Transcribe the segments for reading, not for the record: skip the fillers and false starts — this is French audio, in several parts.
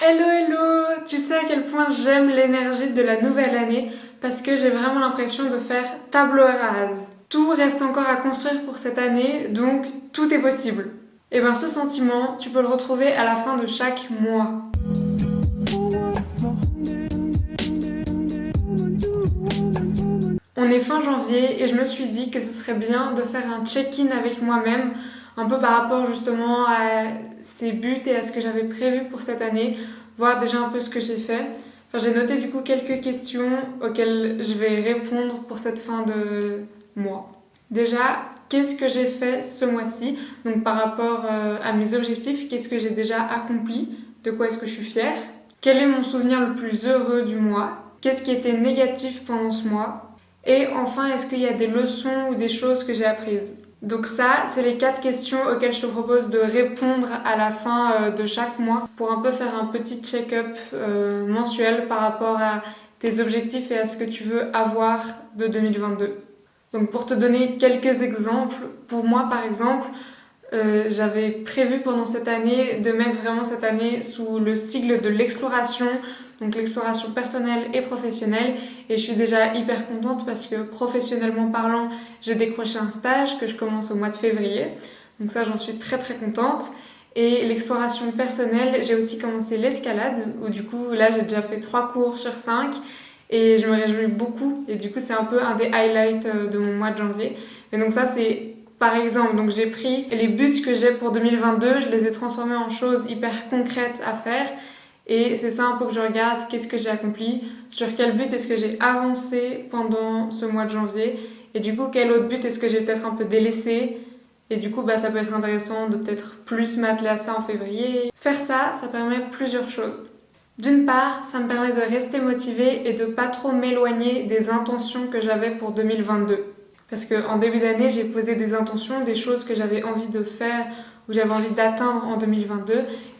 Hello hello! Tu sais à quel point j'aime l'énergie de la nouvelle année parce que j'ai vraiment l'impression de faire table rase. Tout reste encore à construire pour cette année, donc tout est possible. Et bien ce sentiment, tu peux le retrouver à la fin de chaque mois. On est fin janvier et je me suis dit que ce serait bien de faire un check-in avec moi-même, un peu par rapport justement à ces buts et à ce que j'avais prévu pour cette année, voir déjà un peu ce que j'ai fait. Enfin, j'ai noté du coup quelques questions auxquelles je vais répondre pour cette fin de mois. Déjà, qu'est-ce que j'ai fait ce mois-ci? Donc par rapport à mes objectifs, qu'est-ce que j'ai déjà accompli? De quoi est-ce que je suis fière? Quel est mon souvenir le plus heureux du mois? Qu'est-ce qui était négatif pendant ce mois? Et enfin, est-ce qu'il y a des leçons ou des choses que j'ai apprises? Donc ça, c'est les 4 questions auxquelles je te propose de répondre à la fin de chaque mois pour un peu faire un petit check-up mensuel par rapport à tes objectifs et à ce que tu veux avoir de 2022. Donc pour te donner quelques exemples, pour moi par exemple, j'avais prévu pendant cette année de mettre vraiment cette année sous le sigle de l'exploration, donc l'exploration personnelle et professionnelle, et je suis déjà hyper contente parce que professionnellement parlant, j'ai décroché un stage que je commence au mois de février, donc ça j'en suis très très contente. Et l'exploration personnelle, j'ai aussi commencé l'escalade, où du coup là j'ai déjà fait 3 cours sur 5 et je me réjouis beaucoup, et du coup c'est un peu un des highlights de mon mois de janvier. Et donc ça c'est par exemple, donc j'ai pris les buts que j'ai pour 2022, je les ai transformés en choses hyper concrètes à faire. Et c'est ça un peu que je regarde, qu'est-ce que j'ai accompli, sur quel but est-ce que j'ai avancé pendant ce mois de janvier, et du coup quel autre but est-ce que j'ai peut-être un peu délaissé, et du coup ça peut être intéressant de peut-être plus m'atteler à ça en février. Faire ça, ça permet plusieurs choses. D'une part, ça me permet de rester motivée et de pas trop m'éloigner des intentions que j'avais pour 2022. Parce qu'en début d'année, j'ai posé des intentions, des choses que j'avais envie de faire ou j'avais envie d'atteindre en 2022.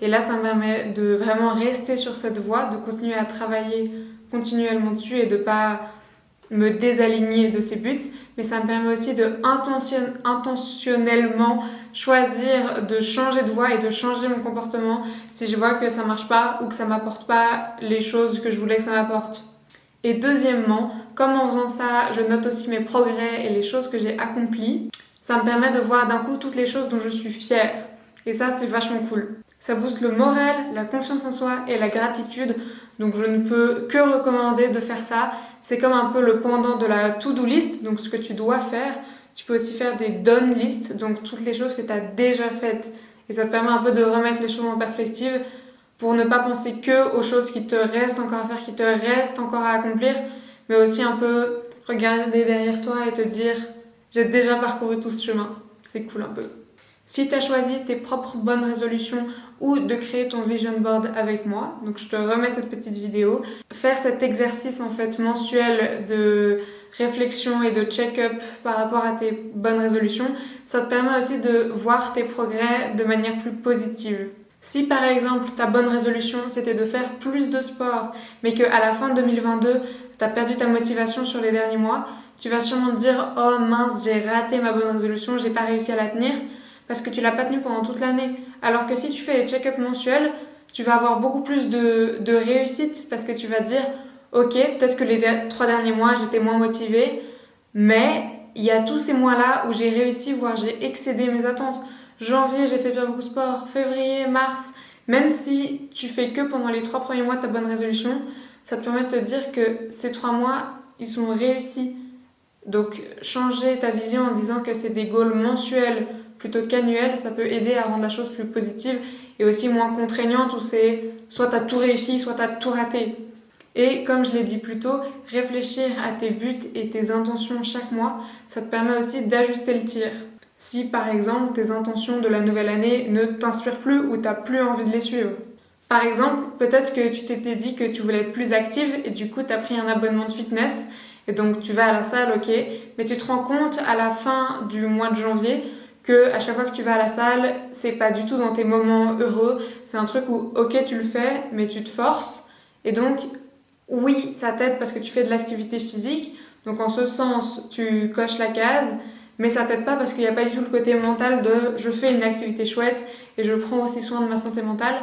Et là, ça me permet de vraiment rester sur cette voie, de continuer à travailler continuellement dessus et de pas me désaligner de ces buts. Mais ça me permet aussi de intentionnellement choisir de changer de voie et de changer mon comportement si je vois que ça marche pas ou que ça m'apporte pas les choses que je voulais que ça m'apporte. Et deuxièmement, comme en faisant ça, je note aussi mes progrès et les choses que j'ai accomplies, ça me permet de voir d'un coup toutes les choses dont je suis fière. Et ça, c'est vachement cool. Ça booste le moral, la confiance en soi et la gratitude. Donc je ne peux que recommander de faire ça. C'est comme un peu le pendant de la to-do list, donc ce que tu dois faire. Tu peux aussi faire des done list, donc toutes les choses que tu as déjà faites. Et ça te permet un peu de remettre les choses en perspective pour ne pas penser que aux choses qui te restent encore à faire, qui te restent encore à accomplir, mais aussi un peu regarder derrière toi et te dire j'ai déjà parcouru tout ce chemin. C'est cool un peu. Si tu as choisi tes propres bonnes résolutions ou de créer ton vision board avec moi, donc je te remets cette petite vidéo, faire cet exercice en fait mensuel de réflexion et de check-up par rapport à tes bonnes résolutions, ça te permet aussi de voir tes progrès de manière plus positive. Si par exemple ta bonne résolution c'était de faire plus de sport, mais qu'à la fin de 2022 tu as perdu ta motivation sur les derniers mois, tu vas sûrement te dire oh mince, j'ai raté ma bonne résolution, j'ai pas réussi à la tenir parce que tu l'as pas tenue pendant toute l'année. Alors que si tu fais les check-up mensuels, tu vas avoir beaucoup plus de réussite parce que tu vas te dire ok, peut-être que les 3 derniers mois j'étais moins motivée, mais il y a tous ces mois-là où j'ai réussi, voire j'ai excédé mes attentes. Janvier, j'ai fait bien beaucoup de sport. Février, mars, même si tu fais que pendant les 3 premiers mois de ta bonne résolution, ça te permet de te dire que ces 3 mois, ils sont réussis. Donc, changer ta vision en disant que c'est des goals mensuels plutôt qu'annuels, ça peut aider à rendre la chose plus positive et aussi moins contraignante où c'est soit t'as tout réussi, soit t'as tout raté. Et comme je l'ai dit plus tôt, réfléchir à tes buts et tes intentions chaque mois, ça te permet aussi d'ajuster le tir. Si par exemple tes intentions de la nouvelle année ne t'inspirent plus ou t'as plus envie de les suivre. Par exemple, peut-être que tu t'étais dit que tu voulais être plus active et du coup t'as pris un abonnement de fitness et donc tu vas à la salle, ok, mais tu te rends compte à la fin du mois de janvier que à chaque fois que tu vas à la salle, c'est pas du tout dans tes moments heureux, c'est un truc où ok tu le fais mais tu te forces et donc oui ça t'aide parce que tu fais de l'activité physique, donc en ce sens tu coches la case. Mais ça t'aide pas parce qu'il n'y a pas du tout le côté mental de je fais une activité chouette et je prends aussi soin de ma santé mentale.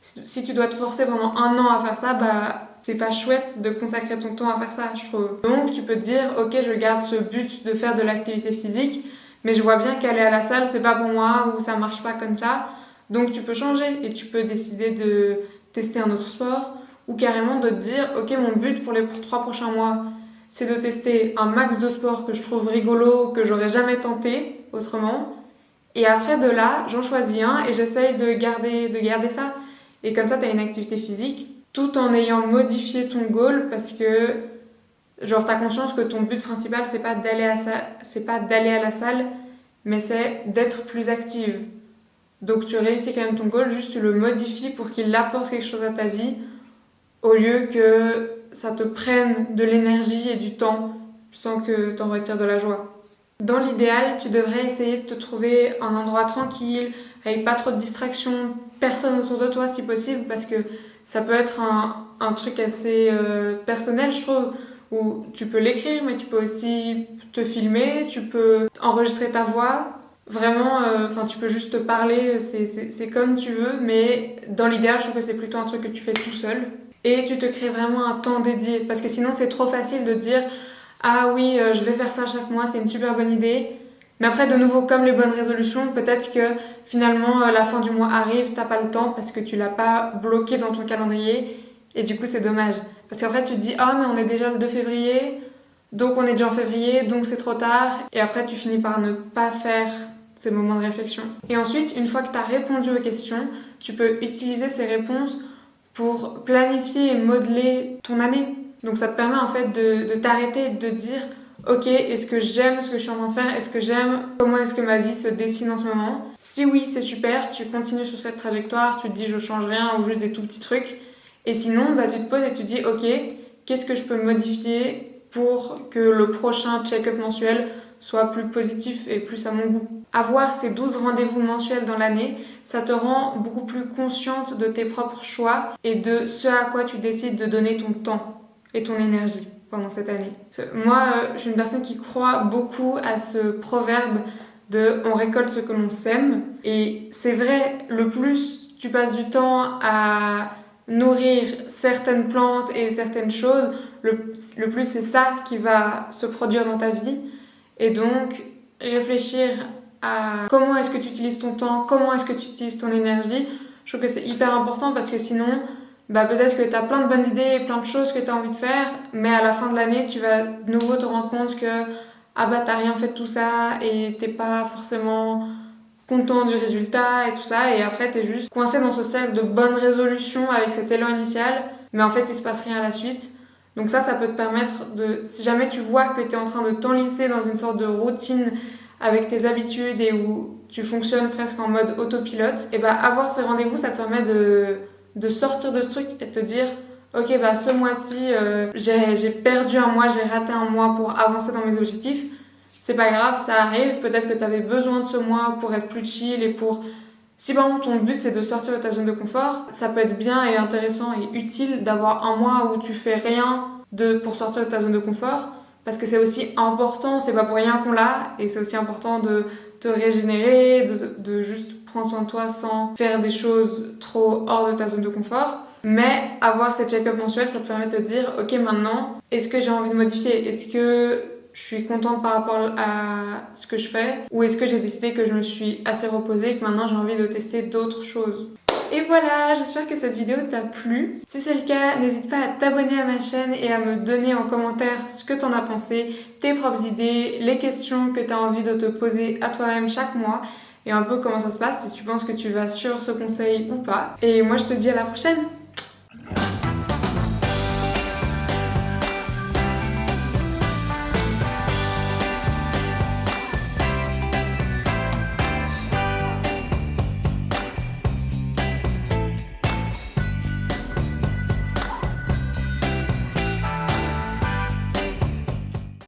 Si tu dois te forcer pendant 1 an à faire ça, bah c'est pas chouette de consacrer ton temps à faire ça, je trouve. Donc tu peux te dire, ok, je garde ce but de faire de l'activité physique, mais je vois bien qu'aller à la salle, c'est pas pour moi, ou ça marche pas comme ça. Donc tu peux changer et tu peux décider de tester un autre sport, ou carrément de te dire, ok, mon but pour les 3 prochains mois, c'est de tester un max de sports que je trouve rigolo, que j'aurais jamais tenté autrement. Et après de là, j'en choisis un et j'essaye de garder ça. Et comme ça, tu as une activité physique tout en ayant modifié ton goal parce que genre tu as conscience que ton but principal c'est pas d'aller à la salle, mais c'est d'être plus active. Donc tu réussis quand même ton goal, juste tu le modifies pour qu'il apporte quelque chose à ta vie au lieu que ça te prenne de l'énergie et du temps sans que tu en retires de la joie. Dans l'idéal, tu devrais essayer de te trouver un endroit tranquille, avec pas trop de distractions, personne autour de toi si possible, parce que ça peut être un truc assez personnel, je trouve, où tu peux l'écrire, mais tu peux aussi te filmer, tu peux enregistrer ta voix. Vraiment, tu peux juste te parler, c'est comme tu veux, mais dans l'idéal, je trouve que c'est plutôt un truc que tu fais tout seul. Et tu te crées vraiment un temps dédié, parce que sinon c'est trop facile de dire « Ah oui, je vais faire ça chaque mois, c'est une super bonne idée ». Mais après, de nouveau, comme les bonnes résolutions, peut-être que finalement la fin du mois arrive, t'as pas le temps parce que tu l'as pas bloqué dans ton calendrier, et du coup c'est dommage. Parce qu'après tu te dis « Ah mais on est déjà le 2 février, donc on est déjà en février, donc c'est trop tard ». Et après tu finis par ne pas faire ces moments de réflexion. Et ensuite, une fois que tu as répondu aux questions, tu peux utiliser ces réponses pour planifier et modeler ton année. Donc ça te permet en fait de t'arrêter et de te dire ok, est-ce que j'aime ce que je suis en train de faire? Est-ce que j'aime comment est-ce que ma vie se dessine en ce moment? Si oui, c'est super, tu continues sur cette trajectoire, tu te dis je change rien ou juste des tout petits trucs. Et sinon, tu te poses et tu te dis ok, qu'est-ce que je peux modifier pour que le prochain check-up mensuel soit plus positif et plus à mon goût. Avoir ces 12 rendez-vous mensuels dans l'année, ça te rend beaucoup plus consciente de tes propres choix et de ce à quoi tu décides de donner ton temps et ton énergie pendant cette année. Moi, je suis une personne qui croit beaucoup à ce proverbe de « on récolte ce que l'on sème ». Et c'est vrai, le plus tu passes du temps à nourrir certaines plantes et certaines choses, le plus c'est ça qui va se produire dans ta vie. Et donc, réfléchir à comment est-ce que tu utilises ton temps, comment est-ce que tu utilises ton énergie, je trouve que c'est hyper important parce que sinon, peut-être que tu as plein de bonnes idées et plein de choses que tu as envie de faire, mais à la fin de l'année, tu vas de nouveau te rendre compte que t'as rien fait de tout ça et t'es pas forcément content du résultat et tout ça, et après t'es juste coincé dans ce cercle de bonnes résolutions avec cet élan initial, mais en fait il se passe rien à la suite. Donc ça peut te permettre de, si jamais tu vois que tu es en train de t'enliser dans une sorte de routine avec tes habitudes et où tu fonctionnes presque en mode autopilote, et avoir ces rendez-vous, ça te permet de sortir de ce truc et de te dire ok, ce mois-ci, j'ai perdu un mois, j'ai raté un mois pour avancer dans mes objectifs. C'est pas grave, ça arrive. Peut-être que tu avais besoin de ce mois pour être plus chill et pour... Si par exemple ton but c'est de sortir de ta zone de confort, ça peut être bien et intéressant et utile d'avoir un mois où tu fais rien pour sortir de ta zone de confort, parce que c'est aussi important, c'est pas pour rien qu'on l'a, et c'est aussi important de te régénérer, de juste prendre soin de toi sans faire des choses trop hors de ta zone de confort. Mais avoir ces check-up mensuels, ça te permet de te dire ok, maintenant, est-ce que j'ai envie de modifier? Est-ce que je suis contente par rapport à ce que je fais, ou est-ce que j'ai décidé que je me suis assez reposée et que maintenant j'ai envie de tester d'autres choses? Et voilà, j'espère que cette vidéo t'a plu. Si c'est le cas, n'hésite pas à t'abonner à ma chaîne et à me donner en commentaire ce que t'en as pensé, tes propres idées, les questions que t'as envie de te poser à toi-même chaque mois, et un peu comment ça se passe, si tu penses que tu vas suivre ce conseil ou pas. Et moi je te dis à la prochaine!